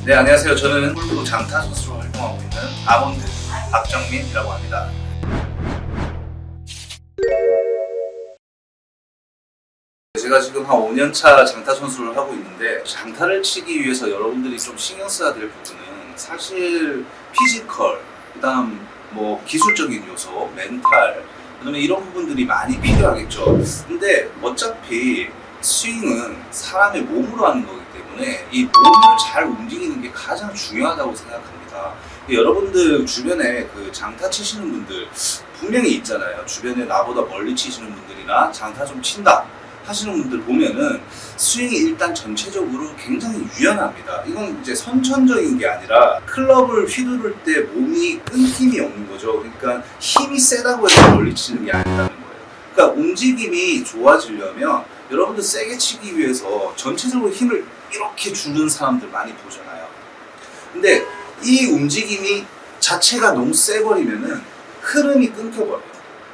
네, 안녕하세요. 저는 골프 장타 선수로 활동하고 있는 아몬드 박정민이라고 합니다. 제가 지금 한 5년차 장타 선수를 하고 있는데, 장타를 치기 위해서 여러분들이 좀 신경 써야 될 부분은 사실 피지컬, 그다음 뭐 기술적인 요소, 멘탈, 그다음에 이런 부분들이 많이 필요하겠죠. 근데 어차피 스윙은 사람의 몸으로 하는 거기 때문에 이 몸을 잘 움직이는 게 가장 중요하다고 생각합니다. 여러분들 주변에 그 장타 치시는 분들 분명히 있잖아요. 주변에 나보다 멀리 치시는 분들이나 장타 좀 친다 하시는 분들 보면은 스윙이 일단 전체적으로 굉장히 유연합니다. 이건 이제 선천적인 게 아니라 클럽을 휘두를 때 몸이 끊김이 없는 거죠. 그러니까 힘이 세다고 해서 멀리 치는 게 아니라는 거예요. 그러니까 움직임이 좋아지려면 여러분들 세게 치기 위해서 전체적으로 힘을 이렇게 주는 사람들 많이 보잖아요. 근데 이 움직임이 자체가 너무 세버리면은 흐름이 끊겨버려요.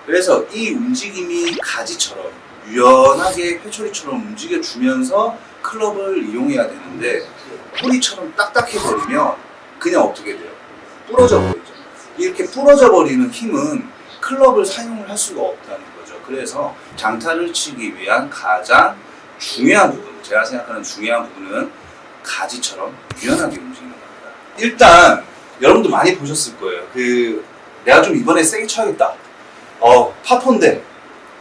그래서 이 움직임이 가지처럼 유연하게 회초리처럼 움직여주면서 클럽을 이용해야 되는데, 뿌리처럼 딱딱해버리면 그냥 어떻게 돼요? 부러져 버리죠. 이렇게 부러져 버리는 힘은 클럽을 사용을 할 수가 없다는 거죠. 그래서 장타를 치기 위한 가장 중요한 부분, 제가 생각하는 중요한 부분은 가지처럼 유연하게 움직이는 겁니다. 일단 여러분도 많이 보셨을 거예요. 내가 좀 이번에 세게 쳐야겠다. 파4인데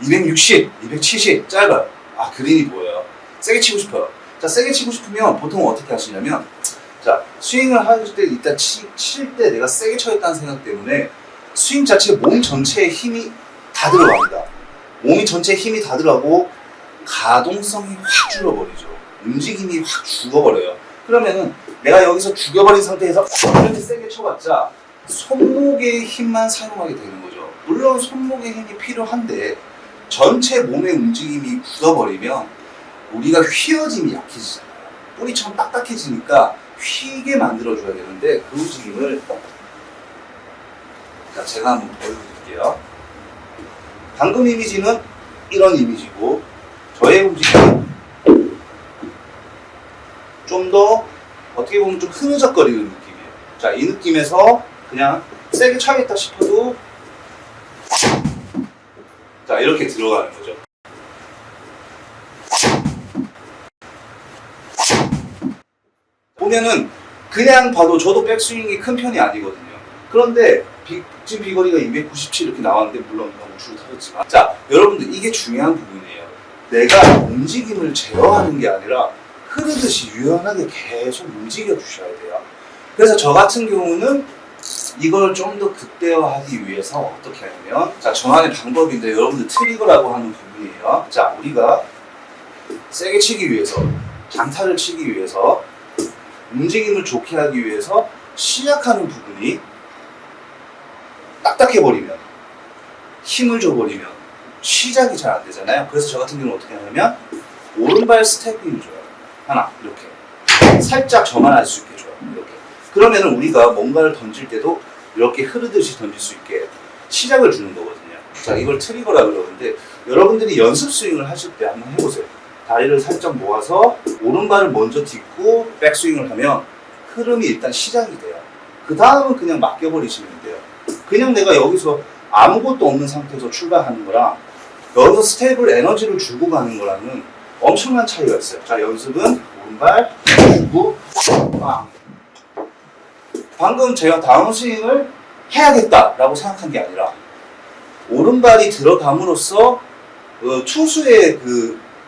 260, 270 짧아요. 그린이 보여요. 세게 치고 싶어요. 자, 세게 치고 싶으면 보통 어떻게 하시냐면, 자, 스윙을 할 때 일단 칠 때 내가 세게 쳐야겠다는 생각 때문에 스윙 자체 몸 전체에 힘이 다 들어갑니다. 몸이 전체에 힘이 다 들어가고 가동성이 확 줄어버리죠. 움직임이 확 죽어버려요. 그러면은 내가 여기서 죽여버린 상태에서 이렇게 세게 쳐봤자 손목의 힘만 사용하게 되는 거죠. 물론 손목의 힘이 필요한데 전체 몸의 움직임이 굳어버리면 우리가 휘어짐이 약해지잖아요. 뿌리처럼 딱딱해지니까 휘게 만들어줘야 되는데, 그 움직임을 제가 한번 보여드릴게요. 방금 이미지는 이런 이미지고, 저의 움직임은 좀 더 어떻게 보면 좀 흐느적거리는 느낌이에요. 자, 이 느낌에서 그냥 세게 차겠다 싶어도 자, 이렇게 들어가는 거죠. 보면은 그냥 봐도 저도 백스윙이 큰 편이 아니거든요. 그런데 지금 비거리가 297 이렇게 나왔는데, 물론 너무 줄 타졌지만, 자, 여러분들 이게 중요한 부분이에요. 내가 움직임을 제어하는 게 아니라 흐르듯이 유연하게 계속 움직여 주셔야 돼요. 그래서 저 같은 경우는 이걸 좀 더 극대화하기 위해서 어떻게 하냐면, 자, 저만의 방법인데 여러분들 트리거라고 하는 부분이에요. 자, 우리가 세게 치기 위해서, 장타를 치기 위해서, 움직임을 좋게 하기 위해서 시작하는 부분이 딱딱해버리면, 힘을 줘버리면 시작이 잘 안 되잖아요. 그래서 저 같은 경우는 어떻게 하냐면 오른발 스태핑을 줘요. 하나, 이렇게 살짝 저만 할 수 있게 줘요. 이렇게. 그러면은 우리가 뭔가를 던질 때도 이렇게 흐르듯이 던질 수 있게 시작을 주는 거거든요. 자, 이걸 트리거라 그러는데, 여러분들이 연습 스윙을 하실 때 한번 해보세요. 다리를 살짝 모아서 오른발을 먼저 딛고 백스윙을 하면 흐름이 일단 시작이 돼요. 그 다음은 그냥 맡겨버리시면 돼요. 그냥 내가 여기서 아무것도 없는 상태에서 출발하는 거랑 여기서 스텝을 에너지를 주고 가는 거랑은 엄청난 차이가 있어요. 자, 연습은 오른발 주고 빵. 방금 제가 다운스윙을 해야겠다라고 생각한 게 아니라 오른발이 들어감으로써 투수의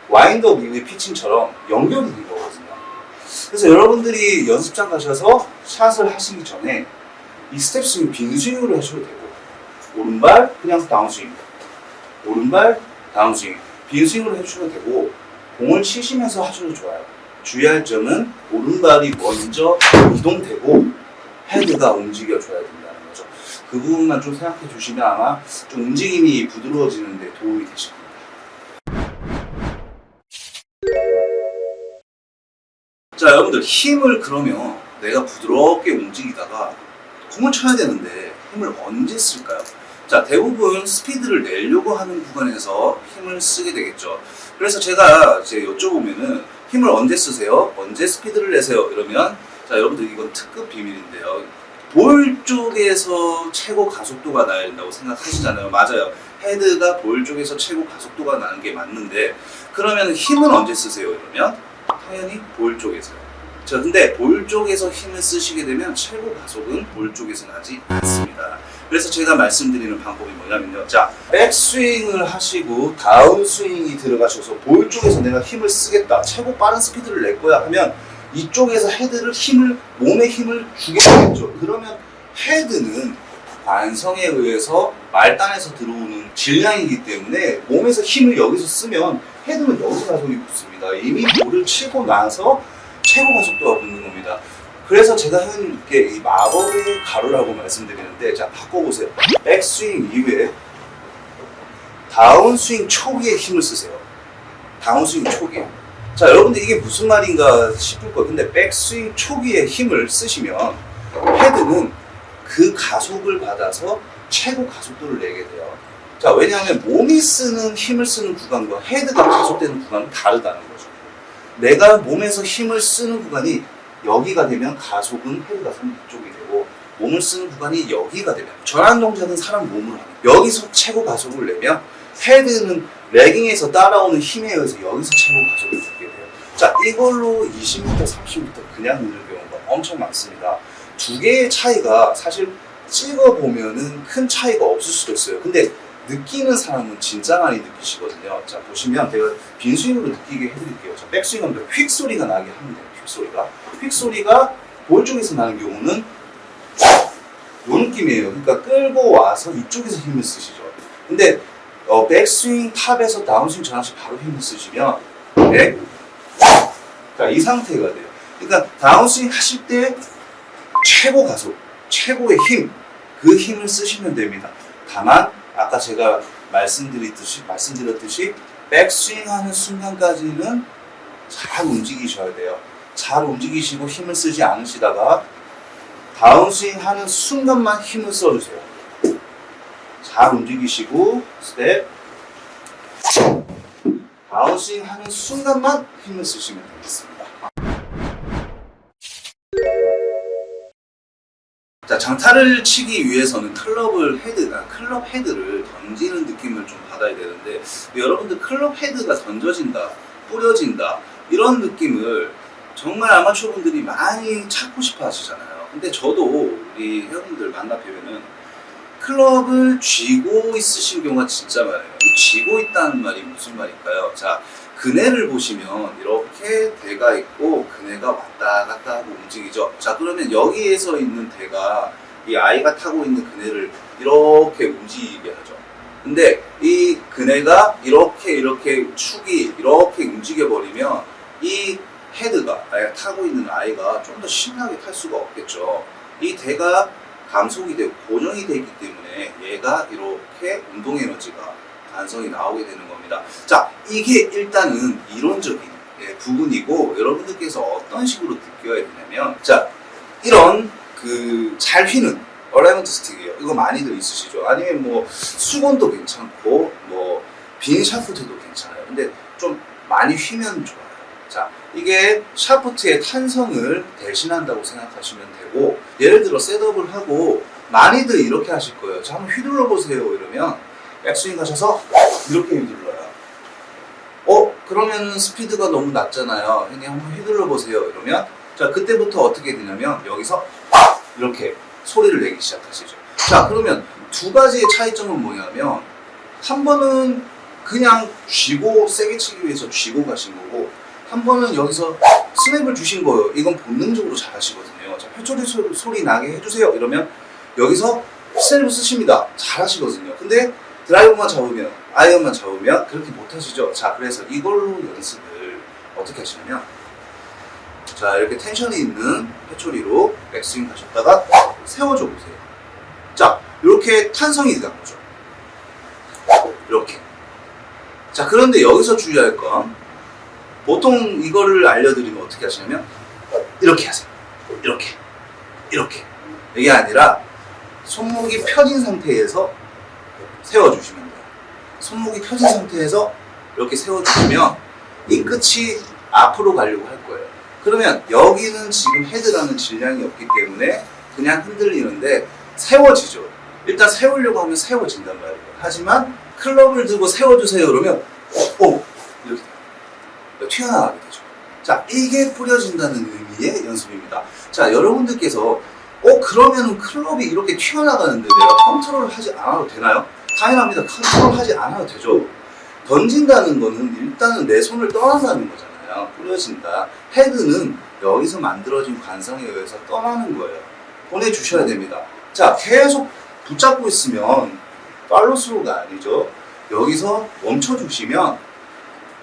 와인드업 이후의 피칭처럼 연결이 된 거거든요. 그래서 여러분들이 연습장 가셔서 샷을 하시기 전에 이 스텝 스윙 빈스윙으로 하셔도 되고, 오른발 그냥 다운스윙, 오른발 다운스윙 빈스윙으로 해주셔도 되고, 공을 치시면서 하셔도 좋아요. 주의할 점은 오른발이 먼저 이동되고 헤드가 움직여줘야 된다는 거죠. 그 부분만 좀 생각해 주시면 아마 좀 움직임이 부드러워지는 데 도움이 되실 겁니다. 자, 여러분들 힘을 그러면 내가 부드럽게 움직이다가 공을 쳐야 되는데 힘을 언제 쓸까요? 자, 대부분 스피드를 내려고 하는 구간에서 힘을 쓰게 되겠죠. 그래서 제가 이제 여쭤보면은 힘을 언제 쓰세요? 언제 스피드를 내세요? 이러면 자, 여러분들 이건 특급 비밀인데요. 볼 쪽에서 최고 가속도가 나야 된다고 생각하시잖아요. 맞아요. 헤드가 볼 쪽에서 최고 가속도가 나는 게 맞는데, 그러면 힘은 언제 쓰세요? 그러면 당연히 볼 쪽에서요. 자, 근데 볼 쪽에서 힘을 쓰시게 되면 최고 가속은 볼 쪽에서 나지 않습니다. 그래서 제가 말씀드리는 방법이 뭐냐면요. 자, 백스윙을 하시고 다운스윙이 들어가셔서 볼 쪽에서 내가 힘을 쓰겠다, 최고 빠른 스피드를 낼 거야 하면 이쪽에서 헤드를 몸에 힘을 주게 되겠죠. 그러면 헤드는 관성에 의해서 말단에서 들어오는 질량이기 때문에 몸에서 힘을 여기서 쓰면 헤드는 여기서 가속이 붙습니다. 이미 볼을 치고 나서 최고 가속도가 붙는 겁니다. 그래서 제가 형님께 이 마법의 가루라고 말씀드리는데, 자, 바꿔보세요. 백스윙 이후에 다운스윙 초기에 힘을 쓰세요. 다운스윙 초기에. 자, 여러분들 이게 무슨 말인가 싶을 거예요. 근데 백스윙 초기에 힘을 쓰시면 헤드는 그 가속을 받아서 최고 가속도를 내게 돼요. 자, 왜냐하면 몸이 쓰는 힘을 쓰는 구간과 헤드가 가속되는 구간은 다르다는 거죠. 내가 몸에서 힘을 쓰는 구간이 여기가 되면 가속은 헤드가 서는 이쪽이 되고, 몸을 쓰는 구간이 여기가 되면, 전환 동작은 사람 몸으로 하는, 여기서 최고 가속을 내면 헤드는 레깅에서 따라오는 힘에 의해서 여기서 최고 가속을 주게 돼요. 자, 이걸로 20m, 30m 그냥 느는 경우가 엄청 많습니다. 두 개의 차이가 사실 찍어보면은 큰 차이가 없을 수도 있어요. 근데 느끼는 사람은 진짜 많이 느끼시거든요. 자, 보시면 제가 빈스윙으로 느끼게 해드릴게요. 자, 백스윙하면 휙 소리가 나게 합니다. 휙 소리가 볼 쪽에서 나는 경우는 요 느낌이에요. 그러니까 끌고 와서 이쪽에서 힘을 쓰시죠. 근데 백스윙 탑에서 다운스윙 전환시 바로 힘을 쓰시면, 네? 자, 이 상태가 돼요. 그러니까 다운스윙 하실 때 최고 가속, 최고의 힘, 그 힘을 쓰시면 됩니다. 다만 아까 제가 말씀드렸듯이 백스윙 하는 순간까지는 잘 움직이셔야 돼요. 잘 움직이시고 힘을 쓰지 않으시다가 다운스윙 하는 순간만 힘을 써주세요. 잘 움직이시고 스텝, 다운스윙 하는 순간만 힘을 쓰시면 되겠습니다. 자, 장타를 치기 위해서는 클럽 헤드를 던지는 느낌을 좀 받아야 되는데, 여러분들 클럽 헤드가 던져진다, 뿌려진다, 이런 느낌을 정말 아마추어 분들이 많이 찾고 싶어 하시잖아요. 근데 저도 우리 회원님들 만나 뵈면은 클럽을 쥐고 있으신 경우가 진짜 많아요. 이 쥐고 있다는 말이 무슨 말일까요? 자, 그네를 보시면 이렇게 대가 있고 그네가 왔다 갔다 하고 움직이죠. 자, 그러면 여기에서 있는 대가 이 아이가 타고 있는 그네를 이렇게 움직이게 하죠. 근데 이 그네가 이렇게 축이 이렇게 움직여 버리면 이 헤드가, 타고 있는 아이가 좀 더 신나게 탈 수가 없겠죠. 이 대가 감속이 되고 고정이 되기 때문에 얘가 이렇게 운동 에너지가 반성이 나오게 되는 겁니다. 자, 이게 일단은 이론적인 부분이고, 여러분들께서 어떤 식으로 느껴야 되냐면, 자, 이런 잘 휘는 얼라이먼트 스틱이에요. 이거 많이들 있으시죠? 아니면 뭐 수건도 괜찮고 뭐 빈 샤프트도 괜찮아요. 근데 좀 많이 휘면 좋아요. 자, 이게 샤프트의 탄성을 대신한다고 생각하시면 되고, 예를 들어 셋업을 하고 많이들 이렇게 하실 거예요. 자, 한번 휘둘러 보세요. 이러면 백스윙 하셔서 이렇게 휘둘러요. 그러면 스피드가 너무 낮잖아요. 형님 한번 휘둘러 보세요. 이러면, 자, 그때부터 어떻게 되냐면 여기서 이렇게 소리를 내기 시작하시죠. 자, 그러면 두 가지의 차이점은 뭐냐면, 한 번은 그냥 쥐고 세게 치기 위해서 쥐고 가신 거고, 한 번은 여기서 스냅을 주신 거예요. 이건 본능적으로 잘 하시거든요. 자, 회초리 소리 나게 해주세요. 이러면 여기서 스냅을 쓰십니다. 잘 하시거든요. 근데 드라이버만 잡으면, 아이언만 잡으면 그렇게 못 하시죠. 자, 그래서 이걸로 연습을 어떻게 하시냐면, 자, 이렇게 텐션이 있는 회초리로 백스윙 하셨다가 세워줘 보세요. 자, 이렇게 탄성이 난 거죠. 이렇게. 자, 그런데 여기서 주의할 건, 보통 이거를 알려드리면 어떻게 하시냐면 이렇게 하세요. 이렇게. 이게 아니라 손목이 펴진 상태에서 세워주시면 돼요. 손목이 펴진 상태에서 이렇게 세워주시면 이 끝이 앞으로 가려고 할 거예요. 그러면 여기는 지금 헤드라는 질량이 없기 때문에 그냥 흔들리는데 세워지죠. 일단 세우려고 하면 세워진단 말이에요. 하지만 클럽을 들고 세워주세요 그러면 이렇게 튀어나가게 되죠. 자, 이게 뿌려진다는 의미의 연습입니다. 자, 여러분들께서 그러면은 클럽이 이렇게 튀어나가는데 내가 컨트롤을 하지 않아도 되나요? 당연합니다. 컨트롤 하지 않아도 되죠. 던진다는 거는 일단은 내 손을 떠난다는 거잖아요. 뿌려진다. 헤드는 여기서 만들어진 관성에 의해서 떠나는 거예요. 보내주셔야 됩니다. 자, 계속 붙잡고 있으면 팔로스루가 아니죠. 여기서 멈춰주시면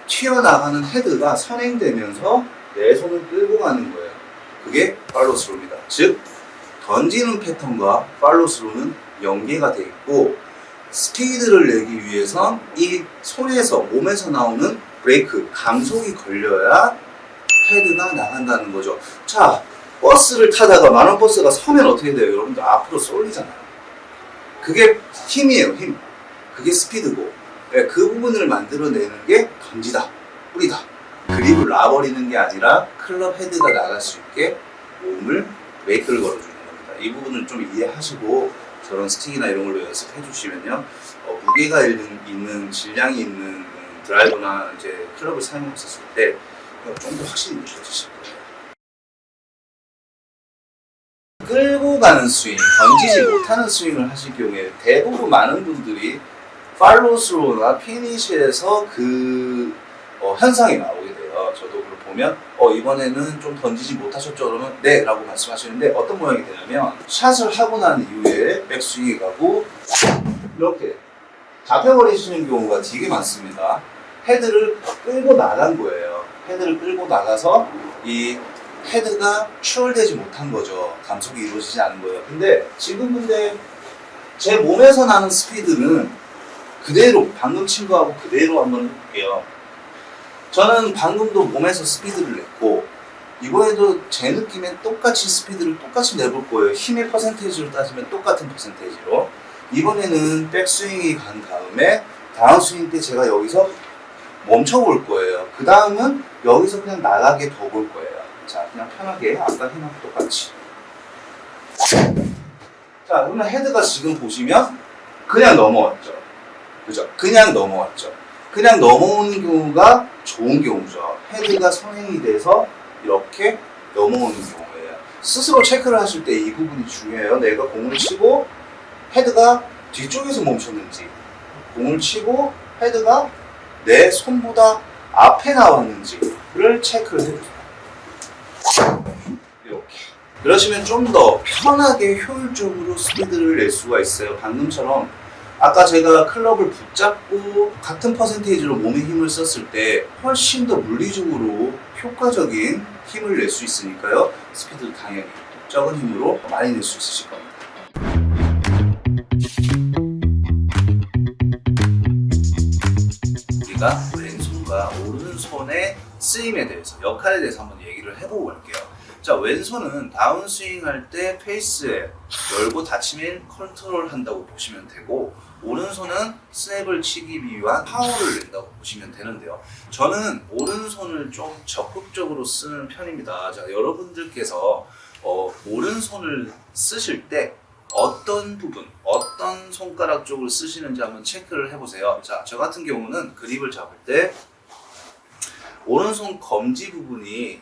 튀어나가는 헤드가 선행되면서 내 손을 끌고 가는 거예요. 그게 팔로스루입니다. 즉, 던지는 패턴과 팔로스루는 연계가 되어 있고 스피드를 내기 위해선 이 손에서 몸에서 나오는 브레이크, 감속이 걸려야 헤드가 나간다는 거죠. 자, 버스를 타다가 만원 버스가 서면 어떻게 돼요? 여러분들 앞으로 쏠리잖아요. 그게 힘이에요, 힘. 그게 스피드고 그 부분을 만들어내는 게 던지다, 뿌리다. 그립을 놔버리는 게 아니라 클럽 헤드가 나갈 수 있게 몸을 브레이크를 걸어주는 겁니다. 이 부분을 좀 이해하시고 저런 스틱이나 이런 걸로 연습해 주시면요, 무게가 있는 질량이 있는 드라이버나 이제 클럽을 사용했을 때 좀 더 확실히 느껴지실 거예요. 끌고 가는 스윙, 던지지 못하는 스윙을 하실 경우에 대부분 많은 분들이 팔로스루나 피니시에서 그 현상이 나오게 돼요. 저도 그걸 보면 이번에는 좀 던지지 못하셨죠? 그러면 네 라고 말씀하시는데 어떤 모양이 되냐면 샷을 하고 난 이후에 백스윙이 가고 이렇게 잡혀버리시는 경우가 되게 많습니다. 헤드를 끌고 나간 거예요. 헤드를 끌고 나가서 이 헤드가 추월되지 못한 거죠. 감속이 이루어지지 않은 거예요. 근데 제 몸에서 나는 스피드는 그대로 방금 친 거하고 그대로 한번 해볼게요. 저는 방금도 몸에서 스피드를 냈고 이번에도 제 느낌엔 똑같이 스피드를 똑같이 내볼 거예요. 힘의 퍼센테이지로 따지면 똑같은 퍼센테이지로. 이번에는 백스윙이 간 다음에 다운 스윙 때 제가 여기서 멈춰볼 거예요. 그 다음은 여기서 그냥 나가게 둬볼 거예요. 자, 그냥 편하게 아까 해놓고 똑같이. 자, 그러면 헤드가 지금 보시면 그냥 넘어왔죠. 그죠? 그냥 넘어왔죠. 그냥 넘어오는 경우가 좋은 경우죠. 헤드가 선행이 돼서 이렇게 넘어오는 경우예요. 스스로 체크를 하실 때 이 부분이 중요해요. 내가 공을 치고 헤드가 뒤쪽에서 멈췄는지, 공을 치고 헤드가 내 손보다 앞에 나왔는지를 체크를 해주세요. 이렇게. 그러시면 좀 더 편하게 효율적으로 스피드를 낼 수가 있어요. 방금처럼 아까 제가 클럽을 붙잡고 같은 퍼센테이지로 몸에 힘을 썼을 때 훨씬 더 물리적으로 효과적인 힘을 낼 수 있으니까요. 스피드도 당연히 적은 힘으로 많이 낼 수 있으실 겁니다. 우리가 왼손과 오른손의 쓰임에 대해서, 역할에 대해서 한번 얘기를 해보고 갈게요. 자, 왼손은 다운스윙 할 때 페이스에 열고 닫히면 컨트롤 한다고 보시면 되고, 오른손은 스냅을 치기 위한 파워를 낸다고 보시면 되는데요. 저는 오른손을 좀 적극적으로 쓰는 편입니다. 자, 여러분들께서 오른손을 쓰실 때 어떤 부분, 어떤 손가락 쪽을 쓰시는지 한번 체크를 해보세요. 자, 저 같은 경우는 그립을 잡을 때 오른손 검지 부분이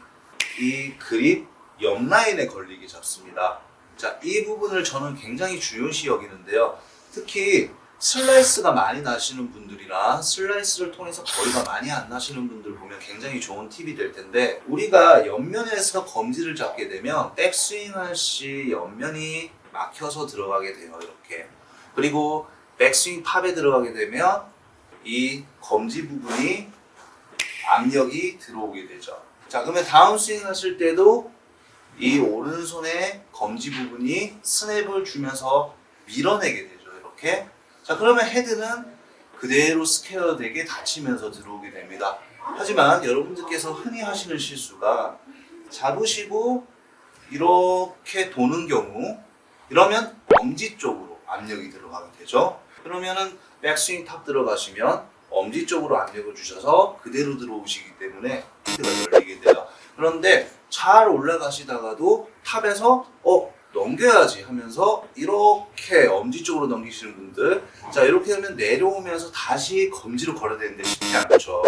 이 그립 옆 라인에 걸리게 잡습니다. 자, 이 부분을 저는 굉장히 중요시 여기는데요. 특히 슬라이스가 많이 나시는 분들이나 슬라이스를 통해서 거리가 많이 안 나시는 분들 보면 굉장히 좋은 팁이 될 텐데, 우리가 옆면에서 검지를 잡게 되면 백스윙 할 시 옆면이 막혀서 들어가게 돼요. 이렇게. 그리고 백스윙 팝에 들어가게 되면 이 검지 부분이 압력이 들어오게 되죠. 자, 그러면 다운스윙 하실 때도 이 오른손의 검지 부분이 스냅을 주면서 밀어내게 되죠. 이렇게. 자, 그러면 헤드는 그대로 스퀘어 되게 닫히면서 들어오게 됩니다. 하지만 여러분들께서 흔히 하시는 실수가 잡으시고 이렇게 도는 경우, 이러면 엄지 쪽으로 압력이 들어가게 되죠. 그러면은 백스윙 탑 들어가시면 엄지 쪽으로 압력을 주셔서 그대로 들어오시기 때문에 헤드가 열리게 돼요. 그런데 잘 올라가시다가도 탑에서 넘겨야지 하면서 이렇게 엄지 쪽으로 넘기시는 분들, 자 이렇게 하면 내려오면서 다시 검지로 걸어야 되는데 쉽지 않죠.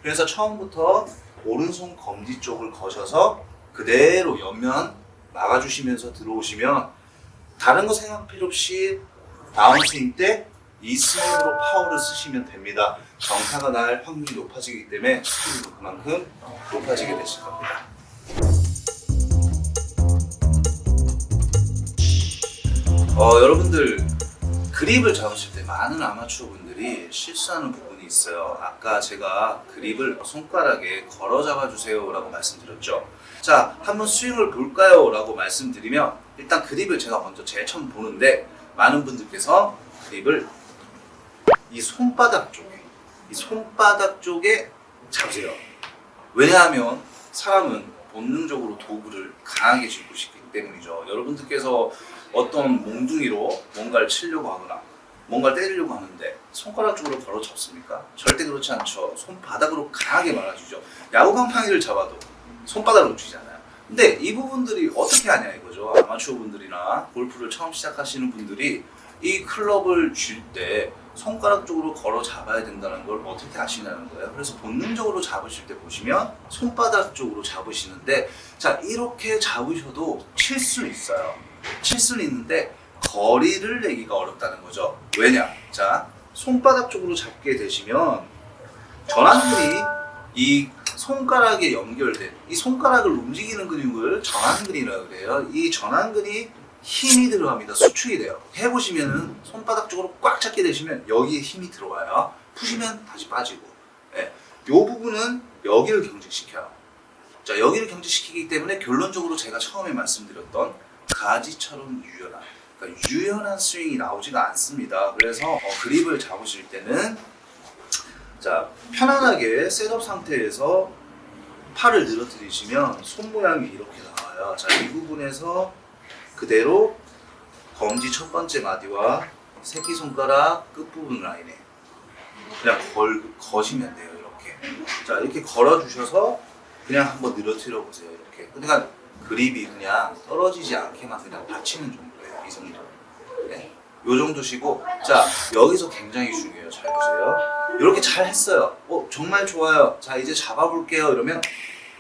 그래서 처음부터 오른손 검지 쪽을 거셔서 그대로 옆면 막아주시면서 들어오시면 다른 거 생각 필요 없이 다운스윙 때 이 스윙으로 파워를 쓰시면 됩니다. 정타가 날 확률이 높아지기 때문에 스피드도 그만큼 높아지게 되실 겁니다. 여러분들 그립을 잡으실 때 많은 아마추어 분들이 실수하는 부분이 있어요. 아까 제가 그립을 손가락에 걸어 잡아주세요 라고 말씀드렸죠. 자, 한번 스윙을 볼까요? 라고 말씀드리면 일단 그립을 제가 먼저 제일 처음 보는데 많은 분들께서 그립을 이 손바닥 쪽에 잡으세요. 왜냐하면 사람은 본능적으로 도구를 강하게 쥐고 싶기 때문이죠. 여러분들께서 어떤 몽둥이로 뭔가를 치려고 하거나 뭔가를 때리려고 하는데 손가락 쪽으로 걸어 잡습니까? 절대 그렇지 않죠. 손바닥으로 강하게 말아주죠. 야구 방망이를 잡아도 손바닥으로 쥐잖아요. 근데 이 부분들이 어떻게 하냐 이거죠. 아마추어 분들이나 골프를 처음 시작하시는 분들이 이 클럽을 쥘 때 손가락 쪽으로 걸어 잡아야 된다는 걸 어떻게 아시냐는 거예요. 그래서 본능적으로 잡으실 때 보시면 손바닥 쪽으로 잡으시는데, 자 이렇게 잡으셔도 칠 수 있어요. 칠 수는 있는데 거리를 내기가 어렵다는 거죠. 왜냐? 자 손바닥 쪽으로 잡게 되시면 전완근이 이 손가락에 연결된 이 손가락을 움직이는 근육을 전완근이라고 그래요. 이 전완근이 힘이 들어갑니다. 수축이 돼요. 해보시면은 손바닥 쪽으로 꽉 잡게 되시면 여기에 힘이 들어와요. 푸시면 다시 빠지고. 네. 이 부분은 여기를 경직시켜요. 자, 여기를 경직시키기 때문에 결론적으로 제가 처음에 말씀드렸던 가지처럼 유연한, 그러니까 유연한 스윙이 나오지가 않습니다. 그래서 그립을 잡으실 때는 자 편안하게 셋업 상태에서 팔을 늘어뜨리시면 손 모양이 이렇게 나와요. 자, 이 부분에서 그대로 검지 첫 번째 마디와 새끼손가락 끝부분 라인에 그냥 거시면 돼요. 이렇게. 자, 이렇게 걸어주셔서 그냥 한번 늘어뜨려 보세요. 이렇게. 그러니까 그립이 그냥 떨어지지 않게만 그냥 받치는 정도예요. 이 정도. 네. 요 정도시고, 자, 여기서 굉장히 중요해요. 잘 보세요. 이렇게 잘 했어요. 정말 좋아요. 자, 이제 잡아볼게요. 이러면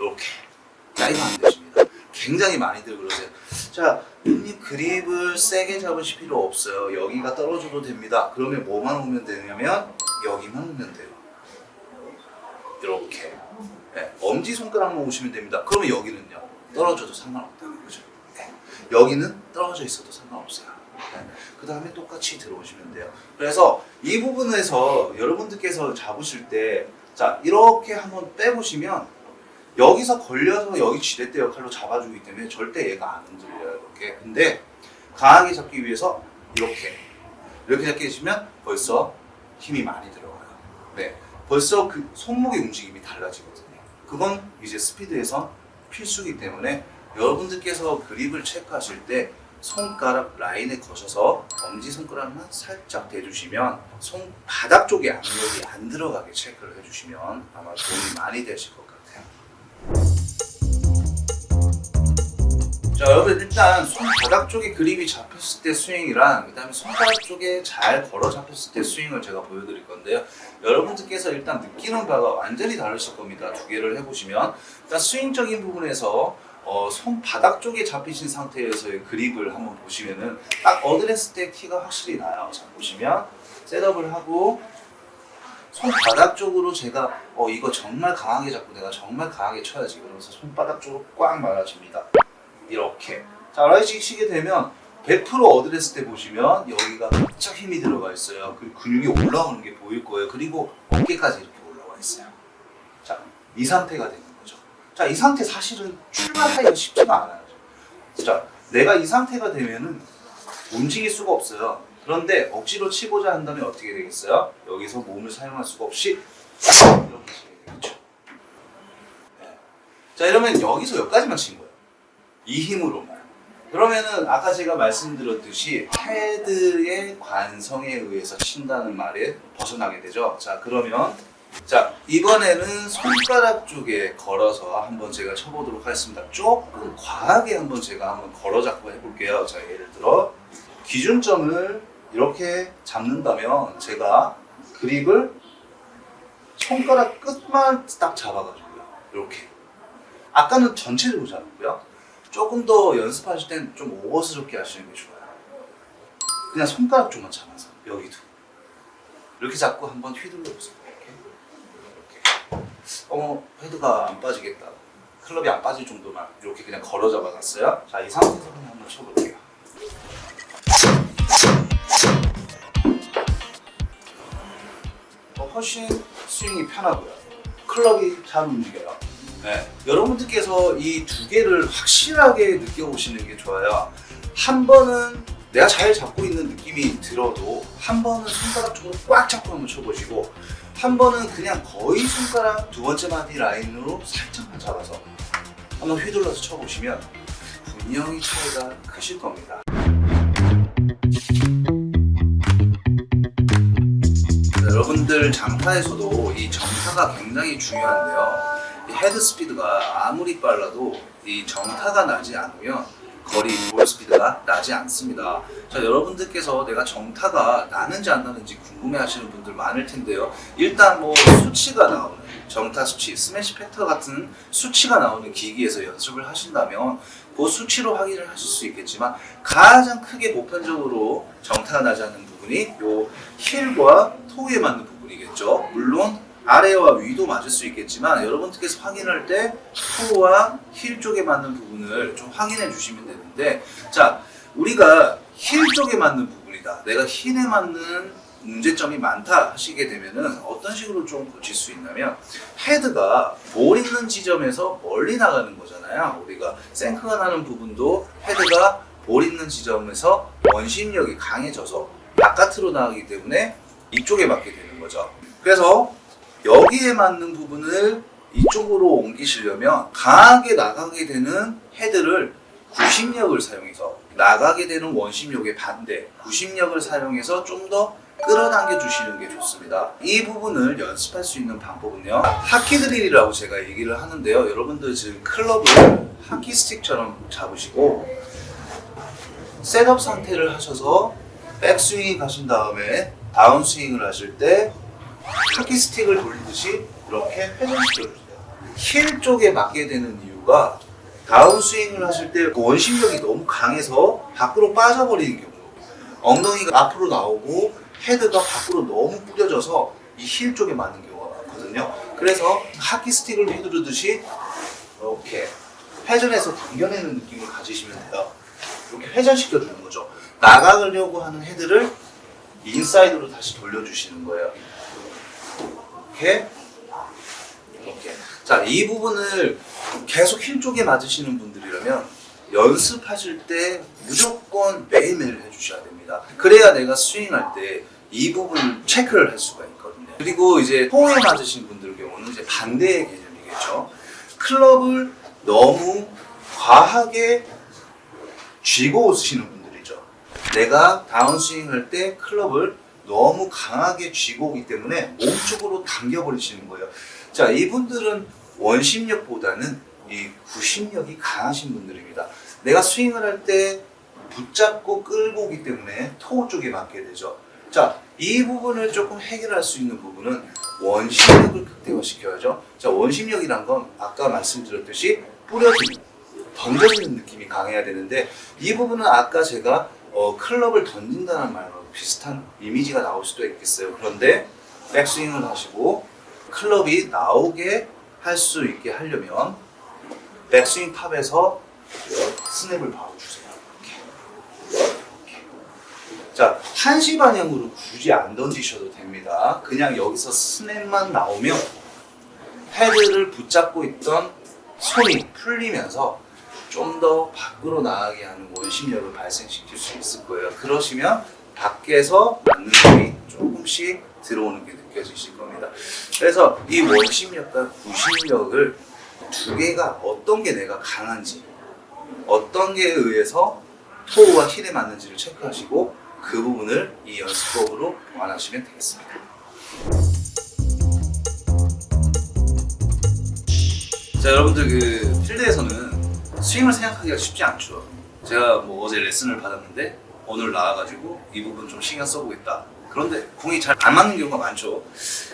이렇게. 자, 이거 안 되십니다. 굉장히 많이들 그러세요. 자, 님 그립을 세게 잡으실 필요 없어요. 여기가 떨어져도 됩니다. 그러면 뭐만 오면 되냐면 여기만 오면 돼요. 이렇게. 네, 엄지손가락만 오시면 됩니다. 그러면 여기는요 떨어져도 상관없다는 거죠. 네, 여기는 떨어져 있어도 상관없어요. 네, 그 다음에 똑같이 들어오시면 돼요. 그래서 이 부분에서 여러분들께서 잡으실 때 자 이렇게 한번 빼보시면 여기서 걸려서 여기 지렛대 역할로 잡아주기 때문에 절대 얘가 안 흔들려요. 이렇게. 근데 강하게 잡기 위해서 이렇게 잡게 되시면 벌써 힘이 많이 들어가요. 네, 벌써 그 손목의 움직임이 달라지거든요. 그건 이제 스피드에서 필수이기 때문에 여러분들께서 그립을 체크하실 때 손가락 라인에 거셔서 엄지손가락만 살짝 대주시면 손바닥 쪽에 압력이 안 들어가게 체크를 해주시면 아마 도움이 많이 되실 것 같아요. 자, 여러분 일단 손바닥 쪽에 그립이 잡혔을 때 스윙이랑 그 다음에 손가락 쪽에 잘 걸어 잡혔을 때 스윙을 제가 보여드릴 건데요. 여러분들께서 일단 느끼는 바가 완전히 다르실 겁니다. 두 개를 해보시면 일단 스윙적인 부분에서 손바닥 쪽에 잡히신 상태에서의 그립을 한번 보시면은 딱 어드레스 때 티가 확실히 나요. 자, 보시면 셋업을 하고 손바닥 쪽으로 제가 이거 정말 강하게 잡고 내가 정말 강하게 쳐야지 그러면서 손바닥 쪽으로 꽉 말아줍니다. 이렇게. 자, 라이트 치게 되면 100% 어드레스 때 보시면 여기가 바짝 힘이 들어가 있어요. 그 근육이 올라오는 게 보일 거예요. 그리고 어깨까지 이렇게 올라와 있어요. 자, 이 상태가 되는 거죠. 자, 이 상태 사실은 출발하기가 쉽지가 않아요. 자, 내가 이 상태가 되면은 움직일 수가 없어요. 그런데 억지로 치고자 한다면 어떻게 되겠어요? 여기서 몸을 사용할 수가 없이 이렇게 치게 되겠죠. 네. 자, 이러면 여기서 여기까지만 친 거예요. 이 힘으로만. 그러면은 아까 제가 말씀드렸듯이 헤드의 관성에 의해서 친다는 말에 벗어나게 되죠. 자, 그러면 자, 이번에는 손가락 쪽에 걸어서 한번 제가 쳐보도록 하겠습니다. 조금 과하게 제가 한번 걸어 잡고 해볼게요. 자, 예를 들어 기준점을 이렇게 잡는다면 제가 그립을 손가락 끝만 딱 잡아가지고요. 이렇게. 아까는 전체적으로 잡았고요. 조금 더 연습하실 땐 좀 오버스럽게 하시는 게 좋아요. 그냥 손가락 쪽만 잡아서 여기도 이렇게 잡고 한번 휘둘러 보세요. 이렇게. 헤드가 안 빠지겠다. 클럽이 안 빠질 정도만 이렇게 그냥 걸어 잡아놨어요. 자, 이 상태에서 그냥 한번 쳐볼게요. 훨씬 스윙이 편하고요. 클럽이 잘 움직여요. 네. 여러분들께서 이 두 개를 확실하게 느껴보시는 게 좋아요. 한 번은 내가 잘 잡고 있는 느낌이 들어도 한 번은 손가락 쪽으로 꽉 잡고 한번 쳐보시고 한 번은 그냥 거의 손가락 두 번째 마디 라인으로 살짝만 잡아서 한번 휘둘러서 쳐보시면 분명히 차이가 크실 겁니다. 여러분들 장타에서도 이 정타가 굉장히 중요한데요. 이 헤드 스피드가 아무리 빨라도 이 정타가 나지 않으면 거리 볼 스피드가 나지 않습니다. 자, 여러분들께서 내가 정타가 나는지 안 나는지 궁금해하시는 분들 많을 텐데요. 일단 뭐 수치가 나오는 정타 수치, 스매시 팩터 같은 수치가 나오는 기기에서 연습을 하신다면 그 수치로 확인을 하실 수 있겠지만 가장 크게 보편적으로 정타가 나지 않는 부분이 요 힐과 토우에 맞는 부분이겠죠. 물론 아래와 위도 맞을 수 있겠지만 여러분들께서 확인할 때 토우와 힐 쪽에 맞는 부분을 좀 확인해 주시면 되는데, 자, 우리가 힐 쪽에 맞는 부분이다, 내가 힐에 맞는 문제점이 많다 하시게 되면은 어떤 식으로 좀 고칠 수 있냐면, 헤드가 볼 있는 지점에서 멀리 나가는 거잖아요. 우리가 생크가 나는 부분도 헤드가 볼 있는 지점에서 원심력이 강해져서 바깥으로 나가기 때문에 이쪽에 맞게 되는 거죠. 그래서 여기에 맞는 부분을 이쪽으로 옮기시려면 강하게 나가게 되는 헤드를 구심력을 사용해서, 나가게 되는 원심력의 반대 구심력을 사용해서 좀 더 끌어당겨 주시는 게 좋습니다. 이 부분을 연습할 수 있는 방법은요, 하키 드릴이라고 제가 얘기를 하는데요. 여러분들 지금 클럽을 하키 스틱처럼 잡으시고 셋업 상태를 하셔서 백스윙 가신 다음에 다운스윙을 하실 때 하키 스틱을 돌리듯이 이렇게 회전시켜 주세요. 힐 쪽에 맞게 되는 이유가 다운스윙을 하실 때 원심력이 너무 강해서 밖으로 빠져버리는 경우, 엉덩이가 앞으로 나오고 헤드가 밖으로 너무 뿌려져서 이 힐 쪽에 맞는 경우가 많거든요. 그래서 하키 스틱을 휘두르듯이 이렇게 회전해서 당겨내는 느낌을 가지시면 돼요. 이렇게 회전시켜 주는 거죠. 나가려고 하는 헤드를 인사이드로 다시 돌려주시는 거예요. 이렇게. 자, 이 부분을 계속 힐 쪽에 맞으시는 분들이라면 연습하실 때 무조건 매일매일 해주셔야 됩니다. 그래야 내가 스윙할 때 이 부분을 체크를 할 수가 있거든요. 그리고 이제 토우에 맞으신 분들 경우는 이제 반대의 개념이겠죠. 클럽을 너무 과하게 쥐고 쓰시는 분들이죠. 내가 다운스윙 할 때 클럽을 너무 강하게 쥐고 오기 때문에 몸쪽으로 당겨버리시는 거예요. 자, 이분들은 원심력보다는 이 구심력이 강하신 분들입니다. 내가 스윙을 할 때 붙잡고 끌고 오기 때문에 토우 쪽에 맞게 되죠. 자, 이 부분을 조금 해결할 수 있는 부분은 원심력을 극대화시켜야죠. 자, 원심력이란 건 아까 말씀드렸듯이 뿌려지는, 던져지는 느낌이 강해야 되는데, 이 부분은 아까 제가 클럽을 던진다는 말로 비슷한 이미지가 나올 수도 있겠어요. 그런데 백스윙을 하시고 클럽이 나오게 할 수 있게 하려면 백스윙 탑에서 스냅을 바로 주세요. 이렇게. 자, 한시 방향으로 굳이 안 던지셔도 됩니다. 그냥 여기서 스냅만 나오면 헤드를 붙잡고 있던 손이 풀리면서 좀 더 밖으로 나가게 하는 원심력을 발생시킬 수 있을 거예요. 그러시면 밖에서 맞는 힘이 조금씩 들어오는 게 느껴지실 겁니다. 그래서 이 원심력과 구심력을 두 개가 어떤 게 내가 강한지, 어떤 게에 의해서 토우와 힐에 맞는지를 체크하시고 그 부분을 이 연습법으로 보완하시면 되겠습니다. 자, 여러분들 그 필드에서는 스윙을 생각하기가 쉽지 않죠. 제가 뭐 어제 레슨을 받았는데 오늘 나와가지고 이 부분 좀 신경 써보겠다. 그런데 공이 잘 안 맞는 경우가 많죠.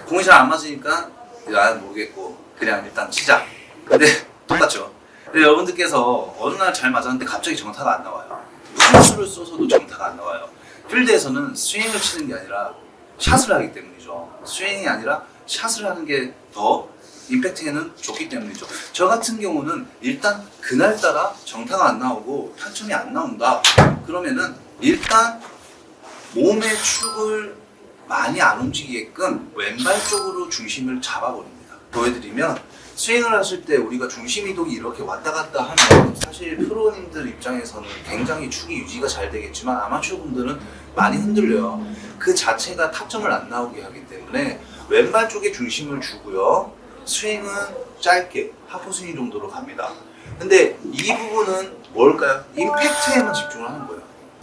공이 잘 안 맞으니까 나는 모르겠고 그냥 일단 치자. 근데 똑같죠. 근데 여러분들께서 어느 날 잘 맞았는데 갑자기 정타가 안 나와요. 무슨 수를 써서도 정타가 안 나와요. 필드에서는 스윙을 치는 게 아니라 샷을 하기 때문이죠. 스윙이 아니라 샷을 하는 게 더 임팩트에는 좋기 때문이죠. 저 같은 경우는 일단 그날따라 정타가 안 나오고 타점이 안 나온다. 그러면은 일단 몸의 축을 많이 안 움직이게끔 왼발 쪽으로 중심을 잡아버립니다. 보여드리면 스윙을 하실 때 우리가 중심 이동이 이렇게 왔다 갔다 하면 사실 프로님들 입장에서는 굉장히 축이 유지가 잘 되겠지만 아마추어 분들은 많이 흔들려요. 그 자체가 타점을 안 나오게 하기 때문에 왼발 쪽에 중심을 주고요. 스윙은 짧게 하프 스윙 정도로 갑니다. 근데 이 부분은 뭘까요? 임팩트에만 집중을 하는 거예요.